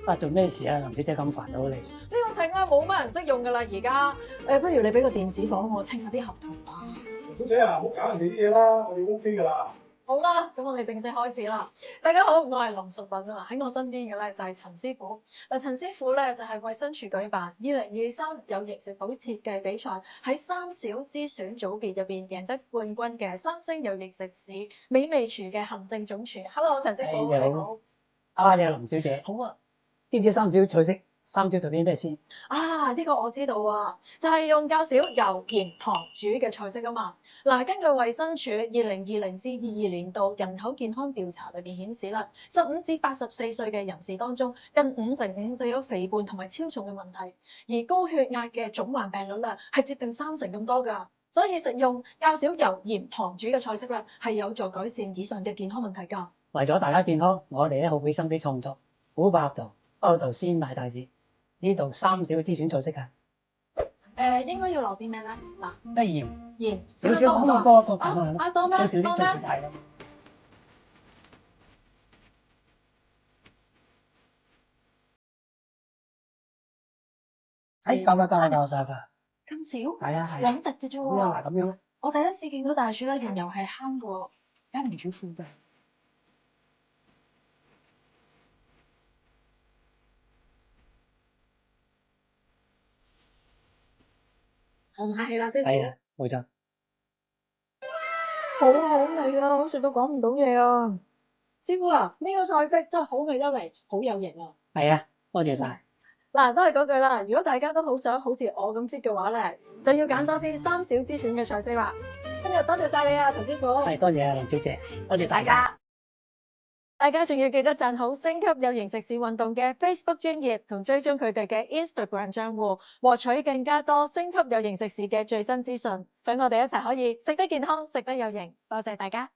啊，做咩事啊？林小姐咁煩到你？呢個程啊冇乜人識用㗎啦，而家不如你俾個電子簿我清下啲合同吧。小姐啊，唔好搞人哋啲嘢啦，我哋 OK 㗎啦。好啦，咁我哋正式開始啦。大家好，我係林淑敏啊，喺我身邊嘅咧就係陳師傅。嗱，陳師傅咧就係衛生署舉辦2023有型食譜設計比賽喺3小之選組別入邊贏得冠軍嘅3星有型食肆美味廚嘅行政總廚。Hello， 陳師傅，你好。啊，你係林小姐。好啊。知唔知三小菜式？三小做啲咩先？啊，呢個我知道啊，就係用較少油、鹽、糖煮嘅菜式啊嘛。嗱，根據衛生署2020至22年度人口健康調查裏邊顯示啦，15至84歲嘅人士當中，近55%就有肥胖同埋超重嘅問題，而高血壓嘅總患病率啊係接近30%咁多㗎。所以食用較少油、鹽、糖煮嘅菜式咧，係有助改善以上嘅健康問題㗎。為咗大家健康，我哋咧好俾心機創作。古百度，包度鮮奶大字，呢度三小之選菜式啊。應該要留啲咩咧？嗱，得鹽，鹽少少多咁多咁多咩？多少啲多咩？最少大咯。夠啦夠啦夠啦夠啦。咁少？係啊係啊。兩滴嘅啫咁樣喎。嗱咁樣咧。我第一次見到大廚咧，原油係慳過家庭主婦嘅。係啦，師傅。係啊，冇錯。好好味啊！我食到講唔到嘢啊！師傅啊，呢個菜式真係好味得嚟，好有型啊！係啊，多謝晒。嗱，都係嗰句啦，如果大家都好想好似我咁 fit 嘅話咧，就要揀多啲三小之選嘅菜式啦。今日多謝晒你啊，陳師傅。係，多謝啊，林小姐，多謝大家。大家。大家仲要記得讚好升級有型食肆運動嘅 Facebook 專頁同追蹤佢哋嘅 Instagram 賬戶，獲取更加多升級有型食肆嘅最新資訊。等我哋一齊可以食得健康，食得有型。多謝大家。